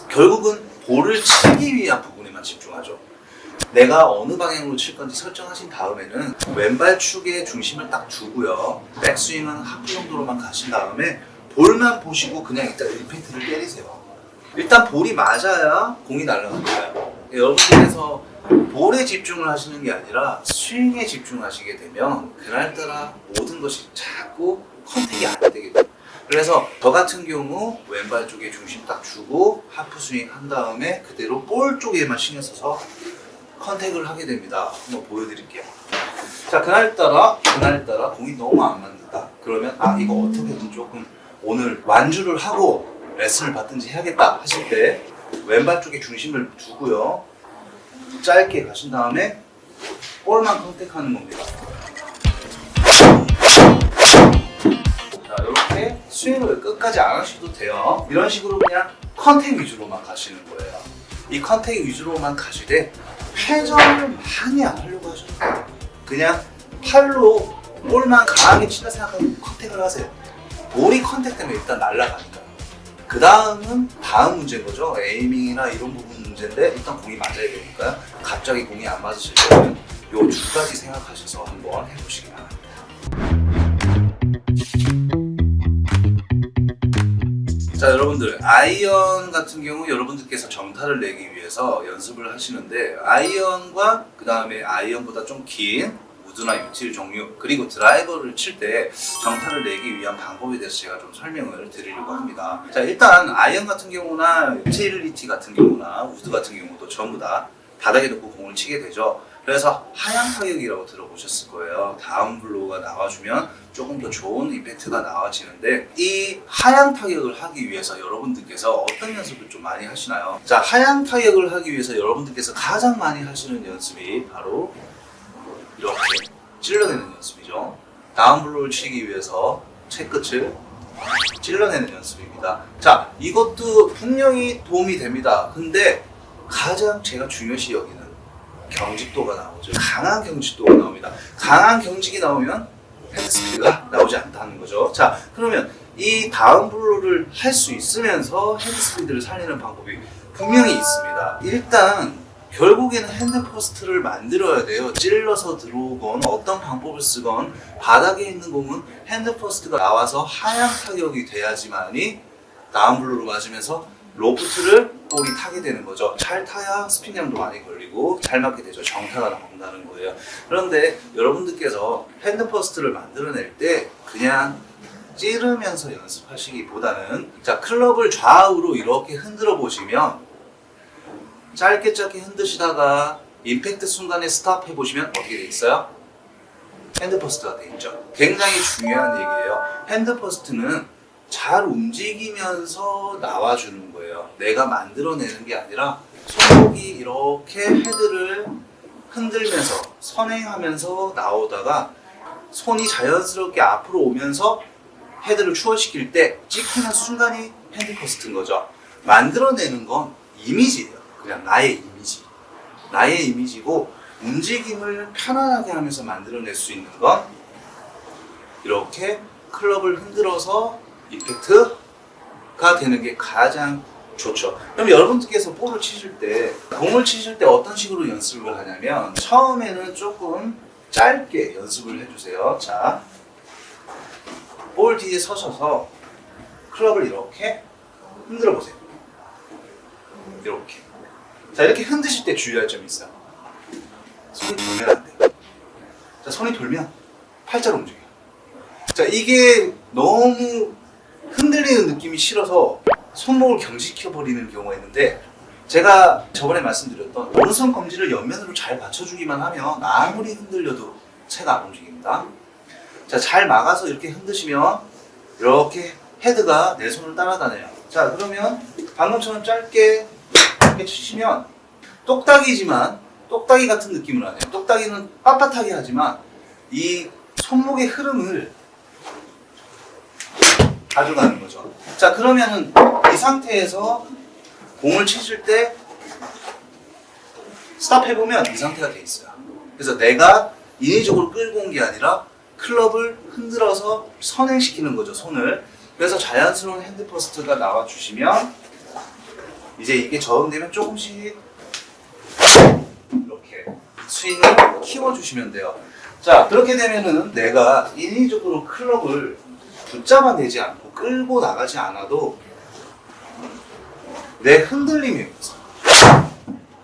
결국은 볼을 치기 위한 부분에만 집중하죠. 내가 어느 방향으로 칠 건지 설정하신 다음에는 왼발 축에 중심을 딱 두고요. 백스윙은 하프 정도로만 가신 다음에 볼만 보시고 그냥 일단 임팩트를 때리세요. 일단 볼이 맞아야 공이 날아갑니다. 여러분들께서 볼에 집중을 하시는 게 아니라 스윙에 집중하시게 되면 그날따라 모든 것이 자꾸 컨택이 안 되게 돼요. 그래서 저 같은 경우 왼발 쪽에 중심 딱 주고 하프 스윙 한 다음에 그대로 볼 쪽에만 신경 써서 컨택을 하게 됩니다. 한번 보여드릴게요. 자, 그날따라 공이 너무 안 맞는다. 그러면 이거 어떻게든 조금 오늘 완주를 하고 레슨을 받든지 해야겠다 하실 때 왼발 쪽에 중심을 두고요. 짧게 가신 다음에 볼만 컨택하는 겁니다. 자, 이렇게 스윙을 끝까지 안 하셔도 돼요. 이런 식으로 그냥 컨택 위주로만 가시는 거예요. 이 컨택 위주로만 가시되 회전을 많이 안 하려고 하셔도 돼요. 그냥 팔로 볼만 강하게 친다 생각하고 컨택을 하세요. 볼이 컨택되면 일단 날아가니까. 그 다음은 다음 문제인 거죠. 에이밍이나 이런 부분 문제인데 일단 공이 맞아야 되니까 갑자기 공이 안 맞으실 때는 요 두 가지 생각하셔서 한번 해보시기 바랍니다. 자, 여러분들 아이언 같은 경우 여러분들께서 정타를 내기 위해서 연습을 하시는데 아이언과 그 다음에 아이언보다 좀 긴 우드나 유틸 종류 그리고 드라이버를 칠 때 정타를 내기 위한 방법에 대해서 제가 좀 설명을 드리려고 합니다. 자, 일단 아이언 같은 경우나 유틸리티 같은 경우나 우드 같은 경우도 전부 다 바닥에 놓고 공을 치게 되죠. 그래서 하향 타격이라고 들어보셨을 거예요. 다운 블로우가 나와주면 조금 더 좋은 임팩트가 나와지는데 이 하향 타격을 하기 위해서 여러분들께서 어떤 연습을 좀 많이 하시나요? 자, 하향 타격을 하기 위해서 여러분들께서 가장 많이 하시는 연습이 바로 이렇게 찔러내는 연습이죠. 다운 블로우를 치기 위해서 채끝을 찔러내는 연습입니다. 자, 이것도 분명히 도움이 됩니다. 근데 가장 제가 중요시 여기는 경직도가 나오죠. 강한 경직도가 나옵니다. 강한 경직이 나오면 헤드스피드가 나오지 않다는 거죠. 자, 그러면 이 다운 블로우를 할 수 있으면서 헤드스피드를 살리는 방법이 분명히 있습니다. 일단 결국에는 핸드포스트를 만들어야 돼요. 찔러서 들어오건 어떤 방법을 쓰건 바닥에 있는 공은 핸드포스트가 나와서 하향 타격이 돼야지만이 다운블로우로 맞으면서 로프트를 볼이 타게 되는 거죠. 잘 타야 스핀량도 많이 걸리고 잘 맞게 되죠. 정타가 나온다는 거예요. 그런데 여러분들께서 핸드포스트를 만들어낼 때 그냥 찌르면서 연습하시기보다는 자, 클럽을 좌우로 이렇게 흔들어 보시면 짧게 흔드시다가 임팩트 순간에 스탑 해보시면 어떻게 돼 있어요? 핸드퍼스트가 돼 있죠. 굉장히 중요한 얘기예요. 핸드퍼스트는 잘 움직이면서 나와주는 거예요. 내가 만들어내는 게 아니라 손목이 이렇게 헤드를 흔들면서 선행하면서 나오다가 손이 자연스럽게 앞으로 오면서 헤드를 추월시킬 때 찍히는 순간이 핸드퍼스트인 거죠. 만들어내는 건 이미지예요. 그냥 나의 이미지고 움직임을 편안하게 하면서 만들어낼 수 있는 건 이렇게 클럽을 흔들어서 임팩트가 되는 게 가장 좋죠. 그럼 여러분들께서 볼을 치실 때 공을 치실 때 어떤 식으로 연습을 하냐면 처음에는 조금 짧게 연습을 해주세요. 자, 볼 뒤에 서셔서 클럽을 이렇게 흔들어 보세요. 이렇게. 자, 이렇게 흔드실 때 주의할 점이 있어요. 손이 돌면 안 돼요. 자, 손이 돌면 팔자로 움직여요. 자, 이게 너무 흔들리는 느낌이 싫어서 손목을 경직시켜버리는 경우가 있는데, 제가 저번에 말씀드렸던 오른손 검지를 옆면으로 잘 받쳐주기만 하면 아무리 흔들려도 채가 안 움직입니다. 자, 잘 막아서 이렇게 흔드시면 이렇게 헤드가 내 손을 따라다녀요. 자, 그러면 방금처럼 짧게 이렇게 치시면 똑딱이지만 똑딱이 같은 느낌을 하네요. 똑딱이는 빳빳하게 하지만 이 손목의 흐름을 가져가는 거죠. 자, 그러면은 이 상태에서 공을 치실 때 스탑 해보면 이 상태가 돼 있어요. 그래서 내가 인위적으로 끌고 온 게 아니라 클럽을 흔들어서 선행시키는 거죠, 손을. 그래서 자연스러운 핸드 퍼스트가 나와 주시면 이제 이게 적응되면 조금씩 이렇게 스윙을 키워주시면 돼요. 자, 그렇게 되면은 내가 인위적으로 클럽을 붙잡아내지 않고 끌고 나가지 않아도 내 흔들림에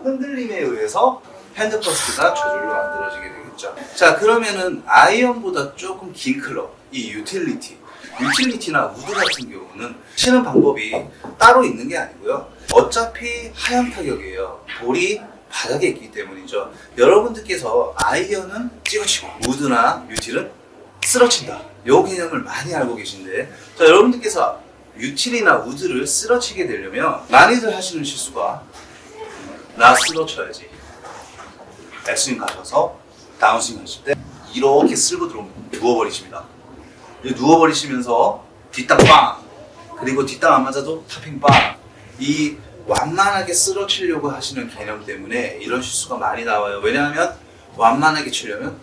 의해서 핸드 퍼스트가 저절로 만들어지게 되겠죠. 자, 그러면은 아이언보다 조금 긴 클럽, 이 유틸리티나 우드 같은 경우는 치는 방법이 따로 있는 게 아니고요. 어차피 하향 타격이에요. 볼이 바닥에 있기 때문이죠. 여러분들께서 아이언은 찍어치고 우드나 유틸은 쓰러친다, 이 개념을 많이 알고 계신데, 자, 여러분들께서 유틸이나 우드를 쓰러치게 되려면 많이들 하시는 실수가, 나 쓰러쳐야지, 백스윙 가셔서 다운스윙 하실 때 이렇게 쓸고 들어오면 누워버리십니다. 누워버리시면서 뒷땅 빵, 그리고 뒷땅 안 맞아도 탑핑 빵, 이 완만하게 쓰러치려고 하시는 개념 때문에 이런 실수가 많이 나와요. 왜냐하면 완만하게 치려면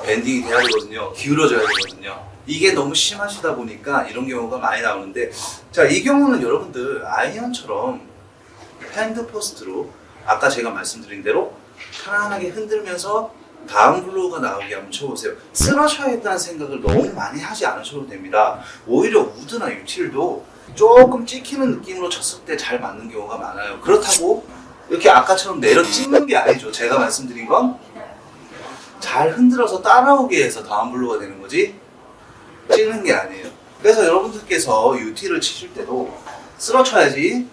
밴딩이 돼야 되거든요. 기울어져야 되거든요. 이게 너무 심하시다 보니까 이런 경우가 많이 나오는데, 자, 이 경우는 여러분들 아이언처럼 핸드 포스트로 아까 제가 말씀드린 대로 편안하게 흔들면서 다운 블로우가 나오게 한번 쳐보세요. 쓰러져야겠다는 생각을 너무 많이 하지 않으셔도 됩니다. 오히려 우드나 유틸도 조금 찍히는 느낌으로 쳤을 때 잘 맞는 경우가 많아요. 그렇다고 이렇게 아까처럼 내려 찍는 게 아니죠. 제가 말씀드린 건 잘 흔들어서 따라오게 해서 다운 블로우가 되는 거지 찍는 게 아니에요. 그래서 여러분들께서 유틸을 치실 때도 쓰러쳐야지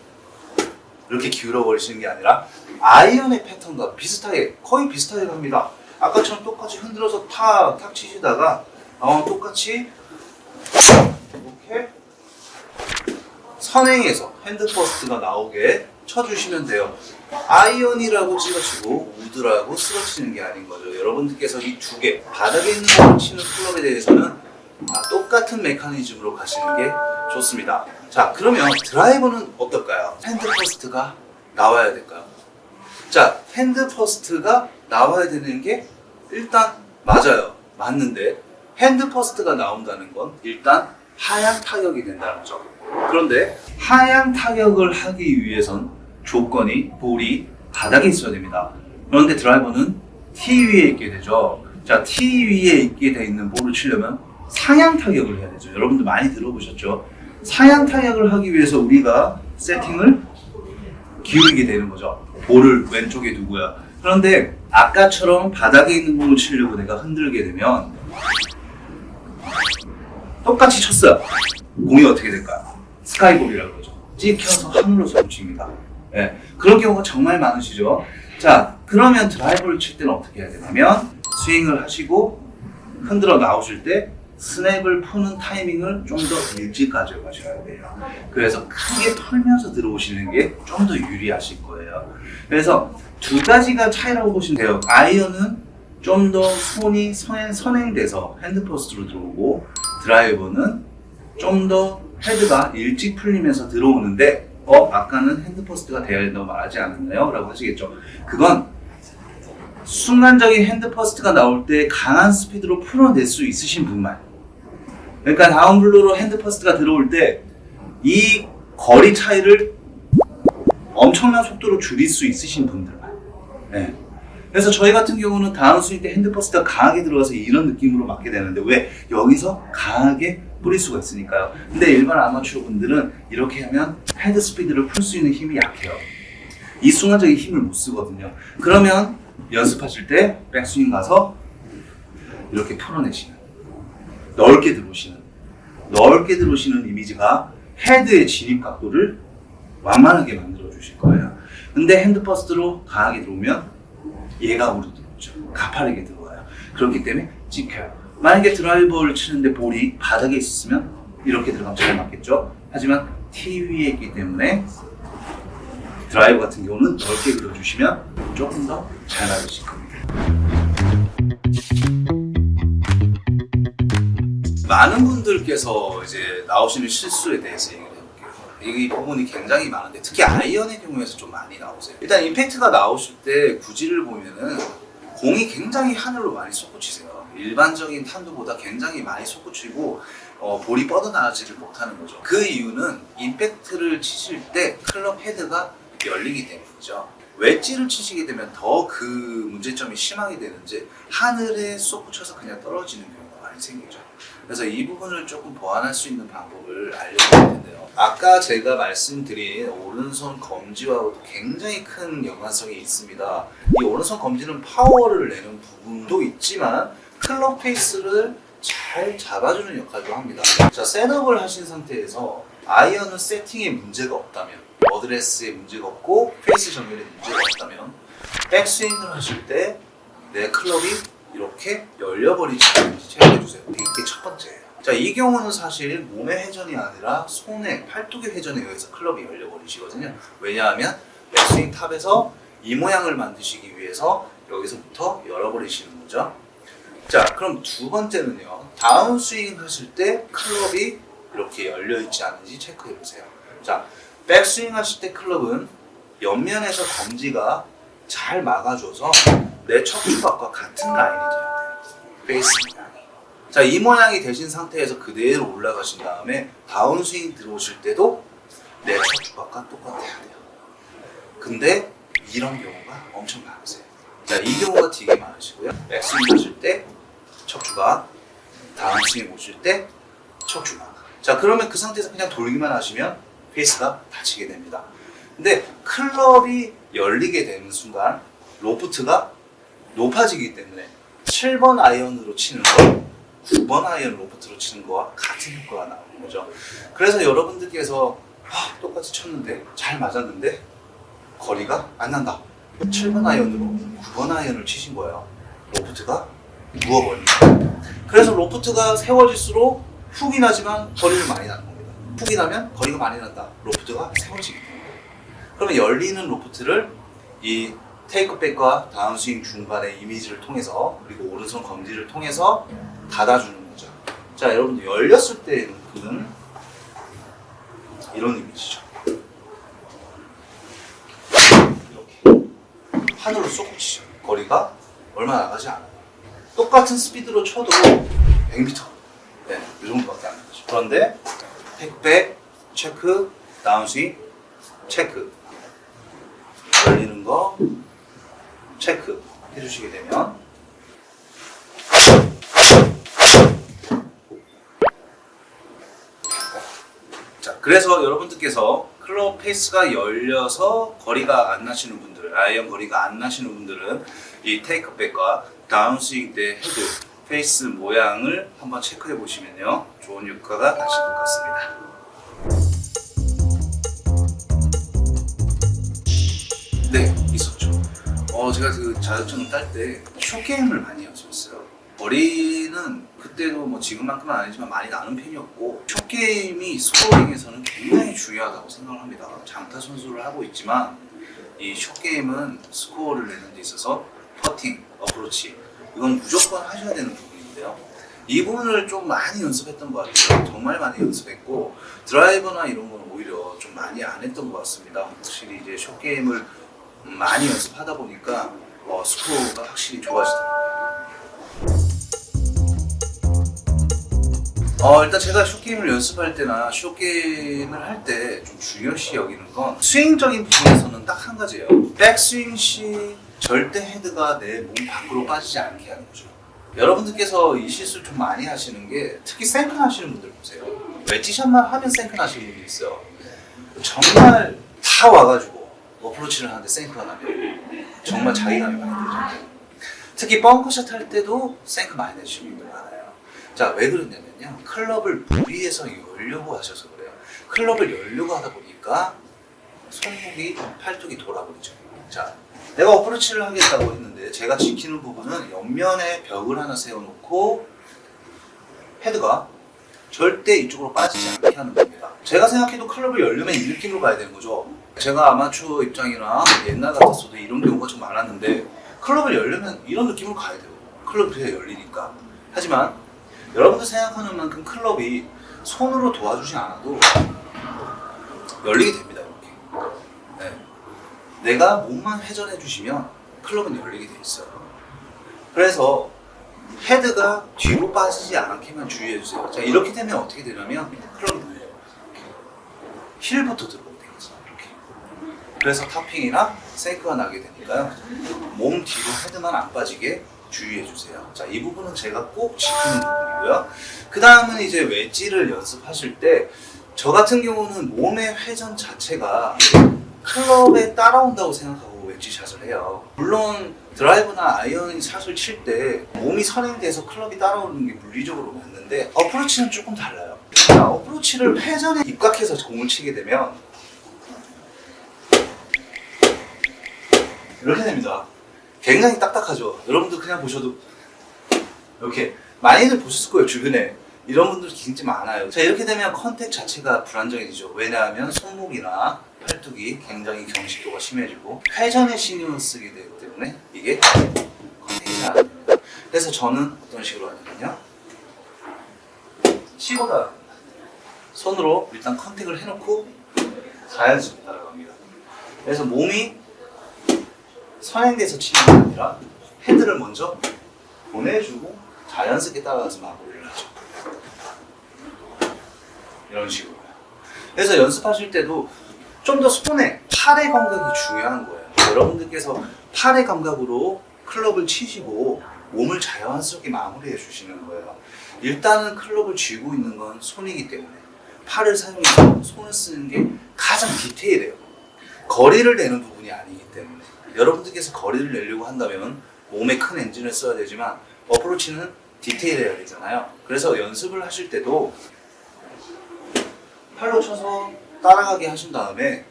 이렇게 기울어 버리시는 게 아니라 아이언의 패턴과 비슷하게, 거의 비슷하게 갑니다. 아까처럼 똑같이 흔들어서 탁 치시다가 똑같이 이렇게 선행해서 핸드 퍼스트가 나오게 쳐주시면 돼요. 아이언이라고 찍어치고 우드라고 쓰러치는 게 아닌 거죠. 여러분들께서 이 두 개, 바닥에 있는 걸 치는 클럽에 대해서는 똑같은 메커니즘으로 가시는 게 좋습니다. 자, 그러면 드라이버는 어떨까요? 핸드 퍼스트가 나와야 될까요? 자, 핸드 퍼스트가 나와야 되는 게 일단 맞아요. 맞는데 핸드 퍼스트가 나온다는 건 일단 하향 타격이 된다는 거죠. 그런데 하향 타격을 하기 위해선 조건이 볼이 바닥에 있어야 됩니다. 그런데 드라이버는 티 위에 있게 되죠. 자, 티 위에 있게 돼 있는 볼을 치려면 상향 타격을 해야 되죠. 여러분들 많이 들어보셨죠? 상향 타격을 하기 위해서 우리가 세팅을 기울이게 되는 거죠. 볼을 왼쪽에 두고요. 그런데 아까처럼 바닥에 있는 공을 치려고 내가 흔들게 되면 똑같이 쳤어요. 공이 어떻게 될까요? 스카이볼이라고 그러죠. 찍혀서 하늘로 솟칩니다. 네, 그런 경우가 정말 많으시죠. 자, 그러면 드라이버를 칠 때는 어떻게 해야 되냐면 스윙을 하시고 흔들어 나오실 때 스냅을 푸는 타이밍을 좀 더 일찍 가져가셔야 돼요. 그래서 크게 털면서 들어오시는 게 좀 더 유리하실 거예요. 그래서 두 가지가 차이라고 보시면 돼요. 아이언은 좀 더 손이 선행돼서 핸드 포스트로 들어오고, 드라이버는 좀 더 헤드가 일찍 풀리면서 들어오는데 아까는 핸드 포스트가 되어야 된다고 말하지 않았나요? 라고 하시겠죠. 그건 순간적인 핸드 퍼스트가 나올 때 강한 스피드로 풀어낼 수 있으신 분만, 그러니까 다운 블로우로 핸드 퍼스트가 들어올 때 이 거리 차이를 엄청난 속도로 줄일 수 있으신 분들만. 네. 그래서 저희 같은 경우는 다운 스윙 때 핸드 퍼스트가 강하게 들어가서 이런 느낌으로 맞게 되는데, 왜? 여기서 강하게 뿌릴 수가 있으니까요. 근데 일반 아마추어 분들은 이렇게 하면 헤드 스피드를 풀 수 있는 힘이 약해요. 이 순간적인 힘을 못 쓰거든요. 그러면 연습하실 때 백스윙 가서 이렇게 풀어내시는, 넓게 들어오시는 이미지가 헤드의 진입 각도를 완만하게 만들어 주실 거예요. 근데 핸드 퍼스트로 강하게 들어오면 얘가 우로 들어오죠. 가파르게 들어와요. 그렇기 때문에 찍혀요. 만약에 드라이버를 치는데 볼이 바닥에 있으면 이렇게 들어가면 잘 맞겠죠. 하지만 티 위에 있기 때문에 드라이버 같은 경우는 넓게 그려주시면 조금 더 잘 맞으실 겁니다. 많은 분들께서 이제 나오시는 실수에 대해서 얘기를 해볼게요. 이 부분이 굉장히 많은데 특히 아이언의 경우에서 좀 많이 나오세요. 일단 임팩트가 나오실 때 구질을 보면은 공이 굉장히 하늘로 많이 솟구치세요. 일반적인 탄두보다 굉장히 많이 솟구치고 볼이 뻗어나가지를 못하는 거죠. 그 이유는 임팩트를 치실 때 클럽 헤드가 열리기 때문이죠. 웨지를 치시게 되면 더 그 문제점이 심하게 되는지 하늘에 솟구쳐서 그냥 떨어지는 경우가 많이 생기죠. 그래서 이 부분을 조금 보완할 수 있는 방법을 알려드릴 텐데요. 아까 제가 말씀드린 오른손 검지와도 굉장히 큰 연관성이 있습니다. 이 오른손 검지는 파워를 내는 부분도 있지만 클럽 페이스를 잘 잡아주는 역할도 합니다. 자, 셋업을 하신 상태에서 아이언은 세팅에 문제가 없다면, 어드레스에 문제가 없고 페이스 정렬에 문제가 없다면 백스윙을 하실 때 내 클럽이 이렇게 열려버리지 않는지 체크해주세요. 이게 첫 번째예요. 자, 이 경우는 사실 몸의 회전이 아니라 손의 팔뚝의 회전에 의해서 클럽이 열려버리시거든요. 왜냐하면 백스윙 탑에서 이 모양을 만드시기 위해서 여기서부터 열어버리시는 거죠. 자, 그럼 두 번째는요. 다운스윙 하실 때 클럽이 이렇게 열려있지 않은지 체크해보세요. 자, 백스윙 하실 때 클럽은 옆면에서 검지가 잘 막아줘서 내 척추각과 같은 라인이 돼야 돼요. 페이스 모양이. 자, 이 모양이 되신 상태에서 그대로 올라가신 다음에 다운스윙 들어오실 때도 내 척추각과 똑같아야 돼요. 근데 이런 경우가 엄청 많으세요. 자, 이 경우가 되게 많으시고요. 백스윙 하실 때 척추각, 다운스윙 오실 때 척추각. 자, 그러면 그 상태에서 그냥 돌기만 하시면 페이스가 닫히게 됩니다. 근데 클럽이 열리게 되는 순간 로프트가 높아지기 때문에 7번 아이언으로 치는 거 9번 아이언 로프트로 치는 거와 같은 효과가 나오는 거죠. 그래서 여러분들께서 똑같이 쳤는데 잘 맞았는데 거리가 안 난다. 7번 아이언으로 9번 아이언을 치신 거예요. 로프트가 누워버립니다. 그래서 로프트가 세워질수록 훅이 나지만 거리를 많이 나는 겁니다. 훅이 나면 거리가 많이 난다. 로프트가 세워지기 때문에. 그러면 열리는 로프트를 이 테이크백과 다운스윙 중간의 이미지를 통해서 그리고 오른손 검지를 통해서 닫아주는 거죠. 자, 여러분들 열렸을 때는 그는 이런 이미지죠. 이렇게 하늘로 솟구치죠. 거리가 얼마 나가지 않아요. 똑같은 스피드로 쳐도 100m, 네, 이 정도밖에 안 나죠. 그런데 테이크백, 체크, 다운스윙, 체크, 열리는 거 체크 해주시게 되면 자, 그래서 여러분들께서 클럽 페이스가 열려서 거리가 안 나시는 분들, 아이언 거리가 안 나시는 분들은 이 테이크백과 다운스윙 때 헤드, 페이스 모양을 한번 체크해 보시면요 좋은 효과가 나실 것 같습니다. 네, 있었죠. 제가 그 자격증을 딸 때 숏게임을 많이 연습했어요. 거리는 그때도 뭐 지금만큼은 아니지만 많이 나는 편이었고 숏게임이 스코어링에서는 굉장히 중요하다고 생각을 합니다. 장타 선수를 하고 있지만 이 숏게임은 스코어를 내는 데 있어서 퍼팅, 어프로치 이건 무조건 하셔야 되는 부분인데요. 이 부분을 좀 많이 연습했던 것 같아요. 정말 많이 연습했고 드라이버나 이런 건 오히려 좀 많이 안 했던 것 같습니다. 확실히 이제 숏게임을 많이 연습하다 보니까 스코어가 확실히 좋아지더라고요. 일단 제가 숏게임을 연습할 때나 숏게임을 할 때 좀 중요시 여기는 건 스윙적인 부분에서는 딱 한 가지예요. 백스윙 시 절대 헤드가 내 몸 밖으로 빠지지 않게 하는 거죠. 여러분들께서 이 실수 좀 많이 하시는 게 특히 생큰 하시는 분들 보세요. 웨지샷만 하면 생큰 하시는 분들이 있어요. 정말 다 와가지고 어프로치를 하는데 생크가 나면 정말 자기감이 많이 들죠. 특히 벙커샷 할 때도 생크 많이 내시는 분들 많아요. 자, 왜 그러냐면요, 클럽을 무리해서 열려고 하셔서 그래요. 클럽을 열려고 하다 보니까 손목이, 팔뚝이 돌아버리죠. 자, 내가 어프로치를 하겠다고 했는데 제가 지키는 부분은 옆면에 벽을 하나 세워놓고 헤드가 절대 이쪽으로 빠지지 않게 하는 겁니다. 제가 생각해도 클럽을 열려면 이 느낌으로 가야 되는 거죠. 제가 아마추어 입장이나 옛날 같았어도 이런 경우가 좀 많았는데 클럽을 열려면 이런 느낌으로 가야 돼요. 클럽이 그래야 열리니까. 하지만 여러분들 생각하는 만큼 클럽이 손으로 도와주지 않아도 열리게 됩니다. 이렇게. 네. 내가 몸만 회전해 주시면 클럽은 열리게 돼 있어요. 그래서 헤드가 뒤로 빠지지 않게만 주의해 주세요. 자, 이렇게 되면 어떻게 되냐면 클럽이 눌려요. 힐부터 들어오게 되겠죠. 이렇게. 그래서 탑핑이나 세이크가 나게 되니까요. 몸 뒤로 헤드만 안 빠지게 주의해 주세요. 자, 이 부분은 제가 꼭 지키는 부분이고요. 그 다음은 이제 웨지를 연습하실 때 저 같은 경우는 몸의 회전 자체가 클럽에 따라온다고 생각하고 웨지샷을 해요. 물론 드라이브나 아이언 샷을 칠 때 몸이 선행돼서 클럽이 따라오는 게 물리적으로 맞는데 어프로치는 조금 달라요. 자, 어프로치를 회전에 입각해서 공을 치게 되면 이렇게 됩니다. 굉장히 딱딱하죠. 여러분들 그냥 보셔도 이렇게 많이들 보셨을 거예요. 주변에 이런 분들 진짜 많아요. 자, 이렇게 되면 컨택 자체가 불안정해지죠. 왜냐하면 손목이나 팔뚝이 굉장히 경직도가 심해지고 회전에 신경을 쓰게 되기 때문에 이게 컨택이 잘 안 됩니다. 그래서 저는 어떤 식으로 하냐면요, 치고 따라갑니다. 손으로 일단 컨택을 해놓고 자연스럽게 따라갑니다. 그래서 몸이 선행돼서 치는 게 아니라 헤드를 먼저 보내주고 자연스럽게 따라가서 마무리를 하죠. 이런 식으로요. 그래서 연습하실 때도 좀 더 손의 팔의 감각이 중요한 거예요. 여러분들께서 팔의 감각으로 클럽을 치시고 몸을 자연스럽게 마무리해 주시는 거예요. 일단은 클럽을 쥐고 있는 건 손이기 때문에 팔을 사용해서 손을 쓰는 게 가장 디테일해요. 거리를 내는 부분이 아니기 때문에 여러분들께서 거리를 내려고 한다면 몸에 큰 엔진을 써야 되지만 어프로치는 디테일해야 되잖아요. 그래서 연습을 하실 때도 팔로 쳐서 따라가게 하신 다음에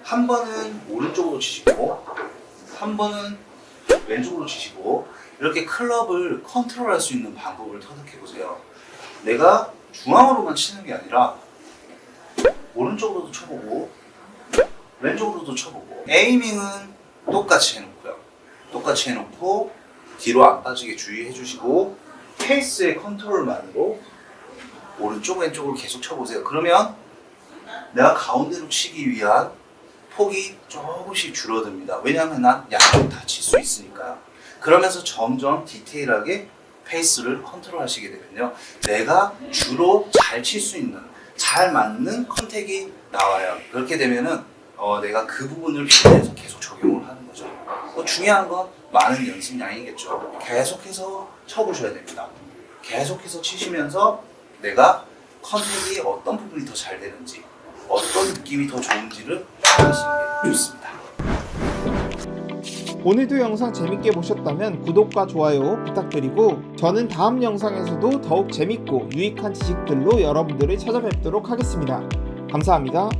한 번은 오른쪽으로 치시고 한 번은 왼쪽으로 치시고 이렇게 클럽을 컨트롤할 수 있는 방법을 터득해 보세요. 내가 중앙으로만 치는 게 아니라 오른쪽으로도 쳐보고 왼쪽으로도 쳐보고 에이밍은 똑같이 해놓고요. 똑같이 해놓고 뒤로 안 빠지게 주의해 주시고 페이스의 컨트롤만으로 오른쪽 왼쪽으로 계속 쳐보세요. 그러면 내가 가운데로 치기 위한 폭이 조금씩 줄어듭니다. 왜냐하면 난 양쪽 다 칠 수 있으니까요. 그러면서 점점 디테일하게 페이스를 컨트롤 하시게 되면요, 내가 주로 잘 칠 수 있는, 잘 맞는 컨택이 나와요. 그렇게 되면은 내가 그 부분을 필요해서 계속 적용을 하는 거죠. 중요한 건 많은 연습량이겠죠. 계속해서 쳐보셔야 됩니다. 계속해서 치시면서 내가 컨택이 어떤 부분이 더 잘 되는지, 어떤 느낌이 더 좋은지를 찾으시는 게 좋습니다. 오늘도 영상 재밌게 보셨다면 구독과 좋아요 부탁드리고 저는 다음 영상에서도 더욱 재밌고 유익한 지식들로 여러분들을 찾아뵙도록 하겠습니다. 감사합니다.